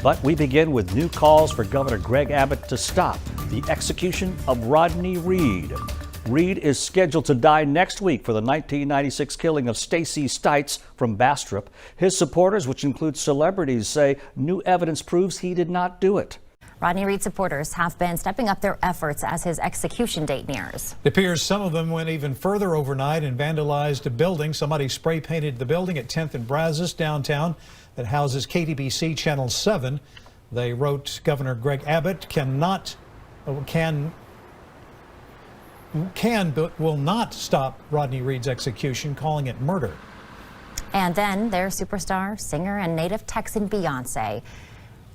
But we begin with new calls for Governor Greg Abbott to stop the execution of Rodney Reed. Reed is scheduled to die next week for the 1996 killing of Stacy Stites from Bastrop. His supporters, which include celebrities, say new evidence proves he did not do it. Rodney Reed supporters have been stepping up their efforts as his execution date nears. It appears some of them went even further overnight and vandalized a building. Somebody spray painted the building at 10th and Brazos downtown that houses KTBC Channel 7. They wrote, Governor Greg Abbott but will not stop Rodney Reed's execution, calling it murder. And then their superstar, singer, and native Texan Beyonce.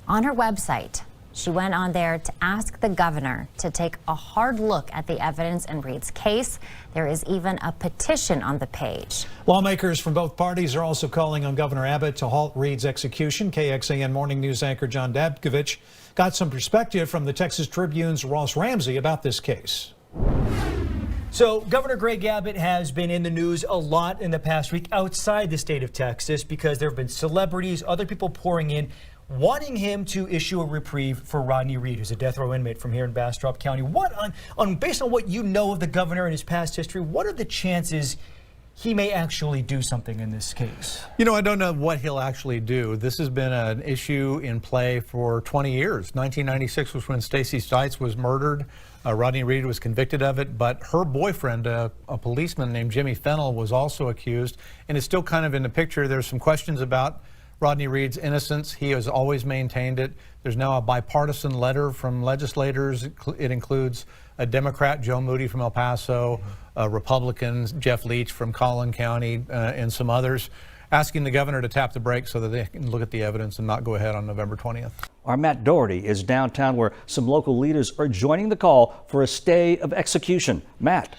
On her website, she went on there to ask the governor to take a hard look at the evidence in Reed's case. There is even a petition on the page. Lawmakers from both parties are also calling on Governor Abbott to halt Reed's execution. KXAN Morning News anchor John Dabkovich got some perspective from the Texas Tribune's Ross Ramsey about this case. So Governor Greg Abbott has been in the news a lot in the past week outside the state of Texas because there have been celebrities, other people pouring in, wanting him to issue a reprieve for Rodney Reed, who's a death row inmate from here in Bastrop County. Based on what you know of the governor and his past history, what are the chances he may actually do something in this case? You know, I don't know what he'll actually do. This has been an issue in play for 20 years. 1996 was when Stacy Stites was murdered. Rodney Reed was convicted of it, but her boyfriend, a policeman named Jimmy Fennell, was also accused, and it's still kind of in the picture. There's some questions about Rodney Reed's innocence. He has always maintained it. There's now a bipartisan letter from legislators. It includes a Democrat, Joe Moody from El Paso, Republicans, Jeff Leach from Collin County, and some others, asking the governor to tap the brakes so that they can look at the evidence and not go ahead on November 20th. Our Matt Doherty is downtown where some local leaders are joining the call for a stay of execution. Matt.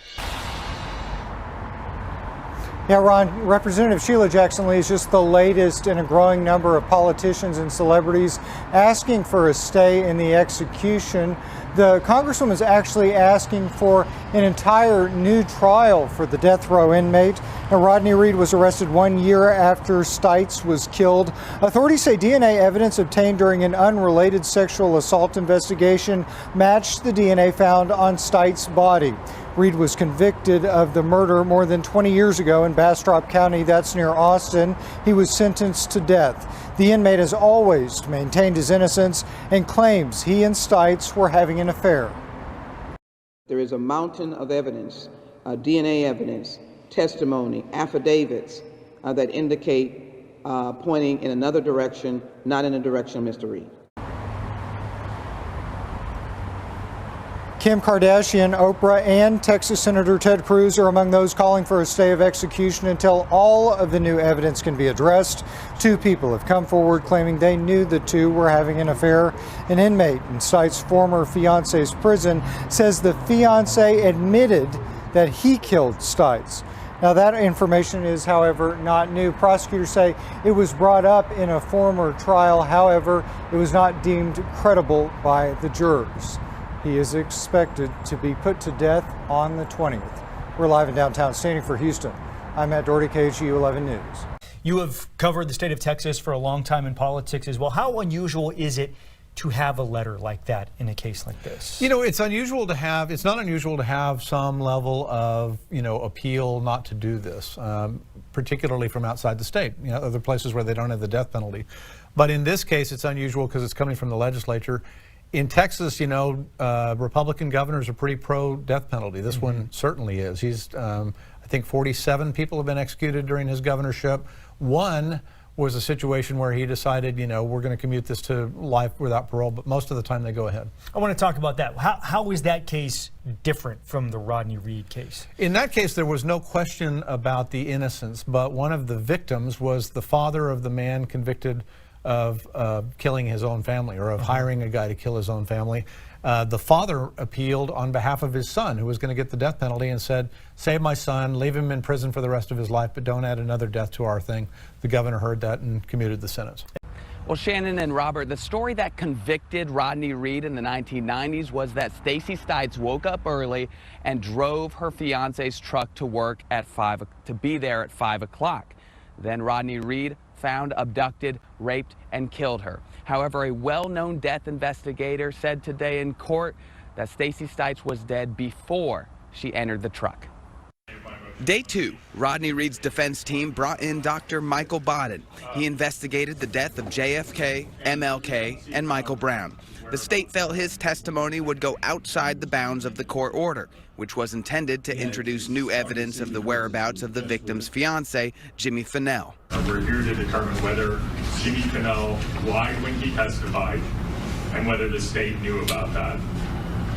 Yeah, Ron, Representative Sheila Jackson Lee is just the latest in a growing number of politicians and celebrities asking for a stay in the execution. The Congresswoman is actually asking for an entire new trial for the death row inmate. Now, Rodney Reed was arrested 1 year after Stites was killed. Authorities say DNA evidence obtained during an unrelated sexual assault investigation matched the DNA found on Stites' body. Reed was convicted of the murder more than 20 years ago in Bastrop County, that's near Austin. He was sentenced to death. The inmate has always maintained his innocence and claims he and Stites were having an affair. There is a mountain of evidence, DNA evidence, testimony, affidavits that indicate pointing in another direction, not in the direction of Mr. Reed. Kim Kardashian, Oprah, and Texas Senator Ted Cruz are among those calling for a stay of execution until all of the new evidence can be addressed. Two people have come forward claiming they knew the two were having an affair. An inmate in Stites' former fiance's prison says the fiance admitted that he killed Stites. Now, that information is, however, not new. Prosecutors say it was brought up in a former trial. However, it was not deemed credible by the jurors. He is expected to be put to death on the 20th. We're live in downtown, standing for Houston. I'm Matt Doherty, KHU 11 News. You have covered the state of Texas for a long time in politics as well. How unusual is it to have a letter like that in a case like this? You know, it's not unusual to have some level of, appeal not to do this, particularly from outside the state, other places where they don't have the death penalty. But in this case, it's unusual because it's coming from the legislature. In Texas, Republican governors are pretty pro-death penalty. This one certainly is. He's, I think 47 people have been executed during his governorship. One was a situation where he decided, we're going to commute this to life without parole, but most of the time they go ahead. I want to talk about that. How is that case different from the Rodney Reed case? In that case, there was no question about the innocence, but one of the victims was the father of the man convicted of killing his own family, or of hiring a guy to kill his own family. The father appealed on behalf of his son, who was going to get the death penalty, and said, save my son, leave him in prison for the rest of his life, but don't add another death to our thing. The governor heard that and commuted the sentence. Well, Shannon and Robert, the story that convicted Rodney Reed in the 1990s was that Stacy Stites woke up early and drove her fiance's truck to work at to be there at 5 o'clock. Then Rodney Reed found, abducted, raped, and killed her. However, a well-known death investigator said today in court that Stacy Stites was dead before she entered the truck. Day 2, Rodney Reed's defense team brought in Dr. Michael Baden. He investigated the death of JFK, MLK, and Michael Brown. The state felt his testimony would go outside the bounds of the court order, which was intended to introduce new evidence of the whereabouts of the victim's fiancé, Jimmy Fennell. We're here to determine whether Jimmy Fennell lied when he testified and whether the state knew about that.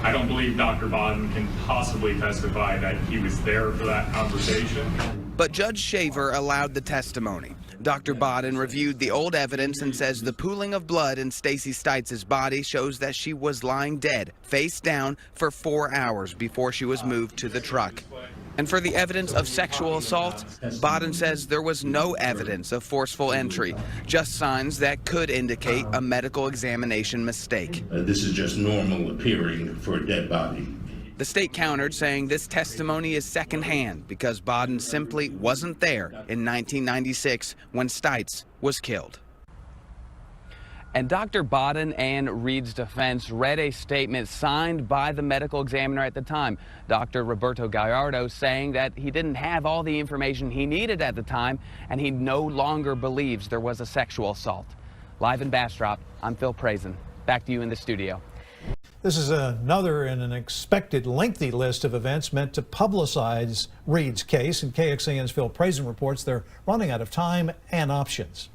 I don't believe Dr. Baden can possibly testify that he was there for that conversation. But Judge Shaver allowed the testimony. Dr. Baden reviewed the old evidence and says the pooling of blood in Stacy Stites' body shows that she was lying dead, face down, for 4 hours before she was moved to the truck. And for the evidence of sexual assault, Baden says there was no evidence of forceful entry, just signs that could indicate a medical examination mistake. This is just normal appearing for a dead body. The state countered, saying this testimony is secondhand because Baden simply wasn't there in 1996 when Stites was killed. And Dr. Baden and Reed's defense read a statement signed by the medical examiner at the time, Dr. Roberto Gallardo, saying that he didn't have all the information he needed at the time and he no longer believes there was a sexual assault. Live in Bastrop, I'm Phil Prazen. Back to you in the studio. This is another in an expected lengthy list of events meant to publicize Reed's case, and KXAN's Phil Prazen reports they're running out of time and options.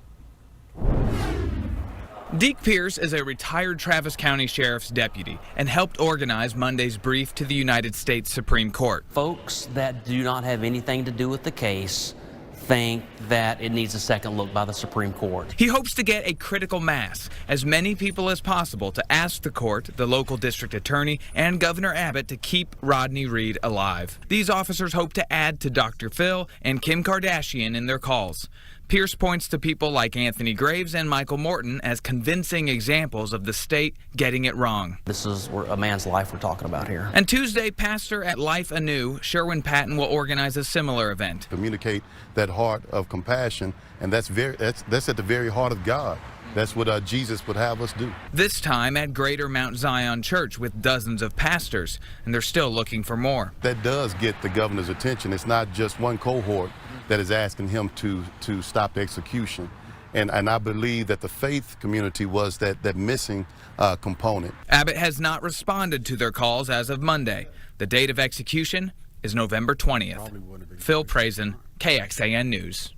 Deke Pierce is a retired Travis County Sheriff's deputy and helped organize Monday's brief to the United States Supreme Court. Folks that do not have anything to do with the case think that it needs a second look by the Supreme Court. He hopes to get a critical mass, as many people as possible, to ask the court, the local district attorney, and Governor Abbott to keep Rodney Reed alive. These officers hope to add to Dr. Phil and Kim Kardashian in their calls. Pierce points to people like Anthony Graves and Michael Morton as convincing examples of the state getting it wrong. This is a man's life we're talking about here. And Tuesday, pastor at Life Anew, Sherwin Patton, will organize a similar event. Communicate that heart of compassion, and that's at the very heart of God. That's what Jesus would have us do. This time at Greater Mount Zion Church with dozens of pastors, and they're still looking for more. That does get the governor's attention. It's not just one cohort that is asking him to stop execution. And I believe that the faith community was that missing component. Abbott has not responded to their calls as of Monday. The date of execution is November 20th. Phil Prazen, KXAN News.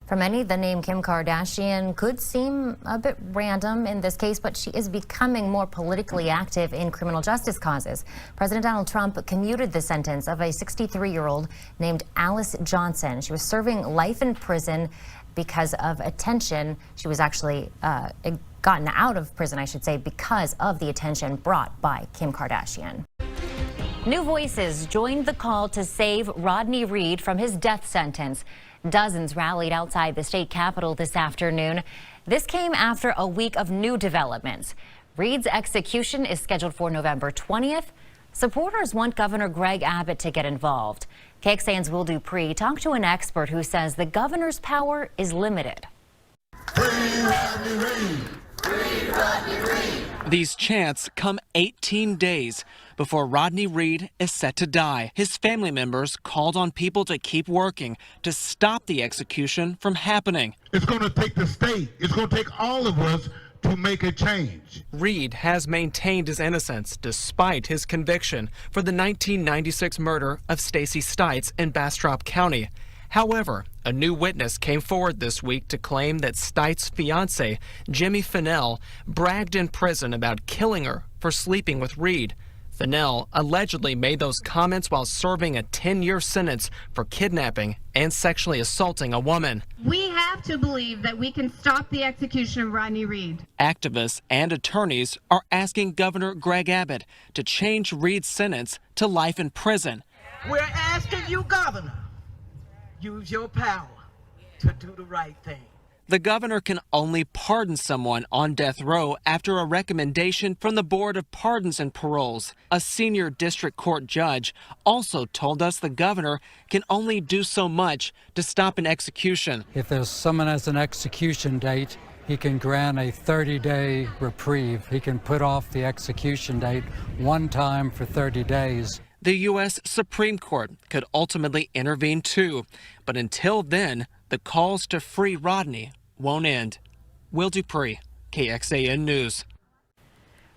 For many, the name Kim Kardashian could seem a bit random in this case, but she is becoming more politically active in criminal justice causes. President Donald Trump commuted the sentence of a 63-year-old named Alice Johnson. She was serving life in prison because of attention. She was actually gotten out of prison, I should say, because of the attention brought by Kim Kardashian. New voices joined the call to save Rodney Reed from his death sentence. Dozens rallied outside the state capitol this afternoon. This came after a week of new developments. Reed's execution is scheduled for November 20th. Supporters want Governor Greg Abbott to get involved. KXAN's Will Dupree talked to an expert who says the governor's power is limited. Free Rodney Reed! Free Rodney Reed! These chants come 18 days before Rodney Reed is set to die. His family members called on people to keep working to stop the execution from happening. It's going to take the state, it's going to take all of us to make a change. Reed has maintained his innocence despite his conviction for the 1996 murder of Stacy Stites in Bastrop County. However, a new witness came forward this week to claim that Stites' fiancé, Jimmy Fennell, bragged in prison about killing her for sleeping with Reed. Fennell allegedly made those comments while serving a 10-year sentence for kidnapping and sexually assaulting a woman. We have to believe that we can stop the execution of Rodney Reed. Activists and attorneys are asking Governor Greg Abbott to change Reed's sentence to life in prison. We're asking you, Governor, use your power to do the right thing. The governor can only pardon someone on death row after a recommendation from the Board of Pardons and Paroles. A senior district court judge also told us the governor can only do so much to stop an execution. If there's someone has an execution date, he can grant a 30-day reprieve. He can put off the execution date one time for 30 days. The U.S. Supreme Court could ultimately intervene too, but until then, the calls to free Rodney won't end. Will Dupree, KXAN News.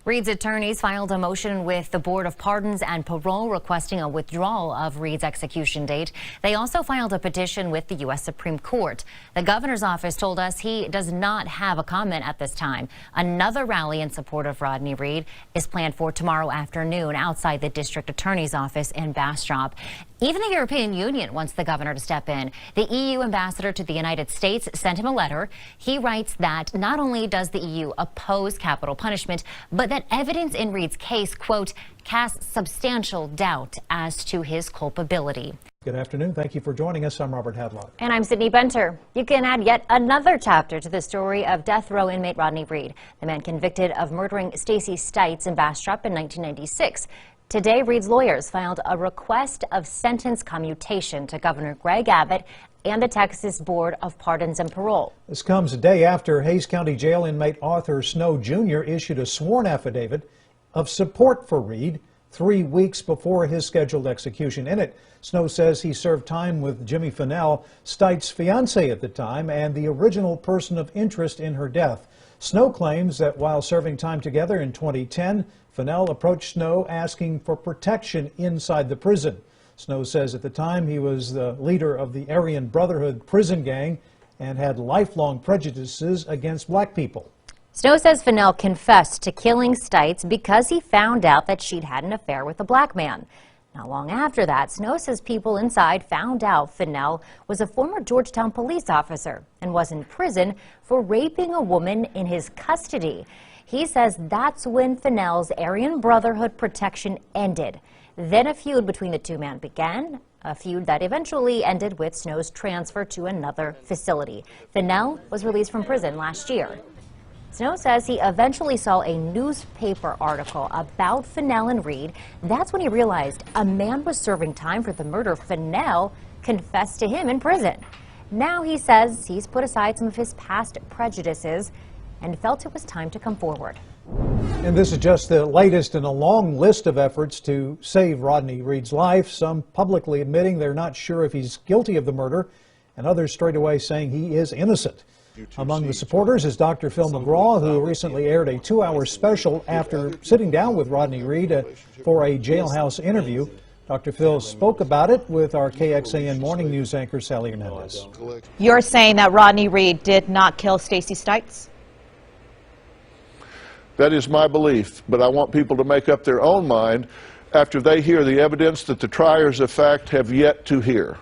Reed's attorneys filed a motion with the Board of Pardons and Parole requesting a withdrawal of Reed's execution date. They also filed a petition with the U.S. Supreme Court. The governor's office told us he does not have a comment at this time. Another rally in support of Rodney Reed is planned for tomorrow afternoon outside the district attorney's office in Bastrop. Even the European Union wants the governor to step in. The EU ambassador to the United States sent him a letter. He writes that not only does the EU oppose capital punishment, but that evidence in Reed's case, quote, casts substantial doubt as to his culpability. Good afternoon. Thank you for joining us. I'm Robert Hadlock. And I'm Sydney Benter. You can add yet another chapter to the story of death row inmate Rodney Reed, the man convicted of murdering Stacy Stites in Bastrop in 1996. Today, Reed's lawyers filed a request of sentence commutation to Governor Greg Abbott and the Texas Board of Pardons and Parole. This comes a day after Hays County Jail inmate Arthur Snow Jr. issued a sworn affidavit of support for Reed 3 weeks before his scheduled execution. In it, Snow says he served time with Jimmy Fennell, Stites' fiancé at the time, and the original person of interest in her death. Snow claims that while serving time together in 2010, Fennell approached Snow asking for protection inside the prison. Snow says at the time he was the leader of the Aryan Brotherhood prison gang and had lifelong prejudices against black people. Snow says Fennell confessed to killing Stites because he found out that she'd had an affair with a black man. Not long after that, Snow says people inside found out Fennell was a former Georgetown police officer and was in prison for raping a woman in his custody. He says that's when Fennell's Aryan Brotherhood protection ended. Then a feud between the two men began, a feud that eventually ended with Snow's transfer to another facility. Fennell was released from prison last year. Snow says he eventually saw a newspaper article about Fennell and Reed. That's when he realized a man was serving time for the murder Fennell confessed to him in prison. Now he says he's put aside some of his past prejudices and felt it was time to come forward. And this is just the latest in a long list of efforts to save Rodney Reed's life, some publicly admitting they're not sure if he's guilty of the murder, and others straight away saying he is innocent. Among the supporters is Dr. Phil McGraw, who recently aired a 2-hour special after sitting down with Rodney Reed for a jailhouse interview. Dr. Phil spoke about it with our KXAN Morning News anchor, Sally Hernandez. You're saying that Rodney Reed did not kill Stacy Stites? That is my belief, but I want people to make up their own mind after they hear the evidence that the triers of fact have yet to hear.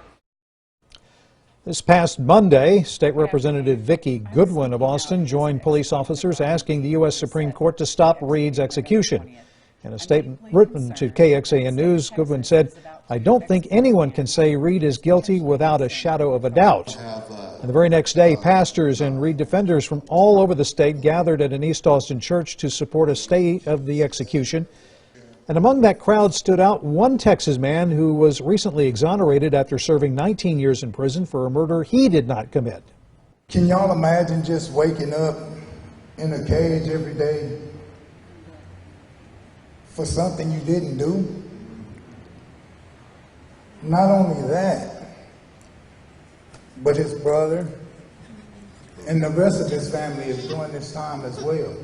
This past Monday, State Representative Vicki Goodwin of Austin joined police officers asking the U.S. Supreme Court to stop Reed's execution. In a statement written to KXAN News, Goodwin said, "I don't think anyone can say Reed is guilty without a shadow of a doubt." And the very next day, pastors and Reed defenders from all over the state gathered at an East Austin church to support a stay of the execution. And among that crowd stood out one Texas man who was recently exonerated after serving 19 years in prison for a murder he did not commit. Can y'all imagine just waking up in a cage every day for something you didn't do? Not only that, but his brother and the rest of his family is doing this time as well.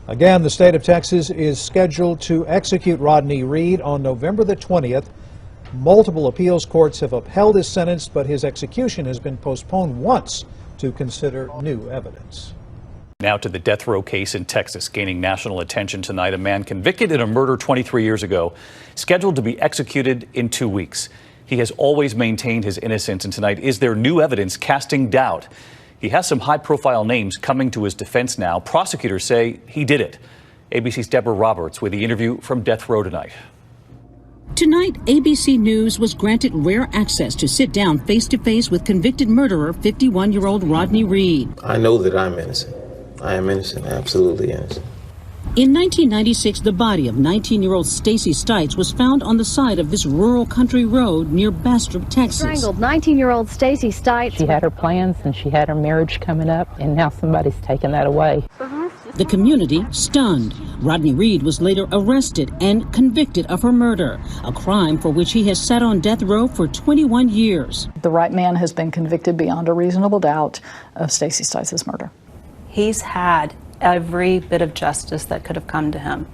Again, the state of Texas is scheduled to execute Rodney Reed on November the 20th. Multiple appeals courts have upheld his sentence, but his execution has been postponed once to consider new evidence. Now to the death row case in Texas, gaining national attention tonight. A man convicted in a murder 23 years ago, scheduled to be executed in 2 weeks. He has always maintained his innocence, and tonight is there new evidence casting doubt. He has some high-profile names coming to his defense now. Prosecutors say he did it. ABC's Deborah Roberts with the interview from death row tonight. Tonight, ABC News was granted rare access to sit down face-to-face with convicted murderer 51-year-old Rodney Reed. I know that I'm innocent. I am innocent, absolutely innocent. In 1996, the body of 19-year-old Stacy Stites was found on the side of this rural country road near Bastrop, Texas. Strangled 19-year-old Stacy Stites. She had her plans and she had her marriage coming up, and now somebody's taken that away. The community stunned. Rodney Reed was later arrested and convicted of her murder, a crime for which he has sat on death row for 21 years. The right man has been convicted beyond a reasonable doubt of Stacy Stites' murder. He's had every bit of justice that could have come to him.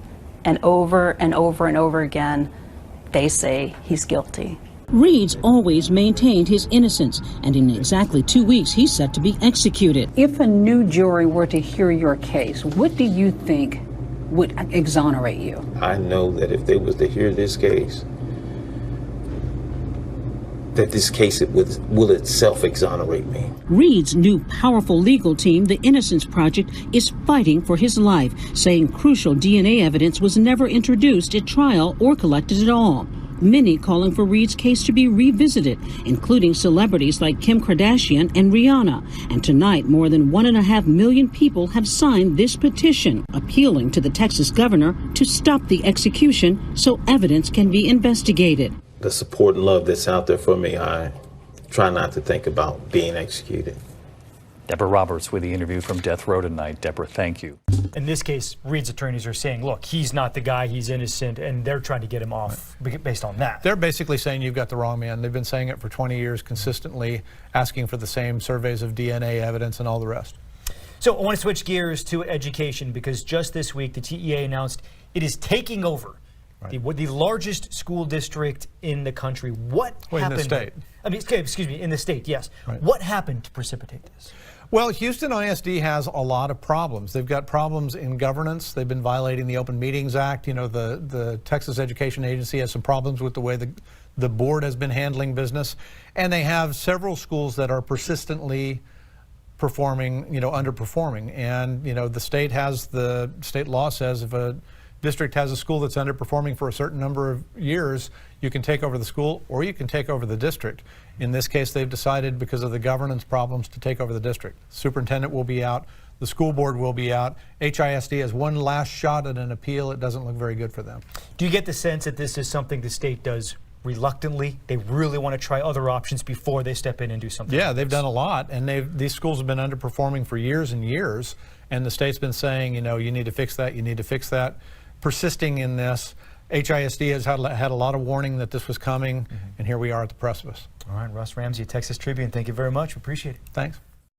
And over and over and over again, they say he's guilty. Reed's always maintained his innocence, and in exactly 2 weeks, he's set to be executed. If a new jury were to hear your case, what do you think would exonerate you? I know that if they was to hear this case, that this case will itself exonerate me. Reed's new powerful legal team, the Innocence Project, is fighting for his life, saying crucial DNA evidence was never introduced at trial or collected at all. Many calling for Reed's case to be revisited, including celebrities like Kim Kardashian and Rihanna. And tonight, more than 1.5 million people have signed this petition, appealing to the Texas governor to stop the execution so evidence can be investigated. The support and love that's out there for me, I try not to think about being executed. Deborah Roberts with the interview from death row tonight. Deborah, thank you. In this case, Reed's attorneys are saying, look, he's not the guy, he's innocent, and they're trying to get him off based on that. They're basically saying you've got the wrong man. They've been saying it for 20 years consistently, asking for the same surveys of DNA evidence and all the rest. So I want to switch gears to education, because just this week the TEA announced it is taking over the largest school district in the country. What happened? In the state. I mean, excuse me, in the state, yes. Right. What happened to precipitate this? Well, Houston ISD has a lot of problems. They've got problems in governance. They've been violating the Open Meetings Act. You know, the Texas Education Agency has some problems with the way the board has been handling business. And they have several schools that are persistently performing, underperforming. And, the state law says if a district has a school that's underperforming for a certain number of years, you can take over the school or you can take over the district. In this case, they've decided because of the governance problems to take over the district. The superintendent will be out. The school board will be out. HISD has one last shot at an appeal. It doesn't look very good for them. Do you get the sense that this is something the state does reluctantly? They really want to try other options before they step in and do something? Yeah, like they've this? done a lot, and these schools have been underperforming for years and years, and the state's been saying, you need to fix that, you need to fix that. Persisting in this, HISD has had a lot of warning that this was coming, and here we are at the precipice. All right, Russ Ramsey, Texas Tribune, thank you very much. We appreciate it. Thanks.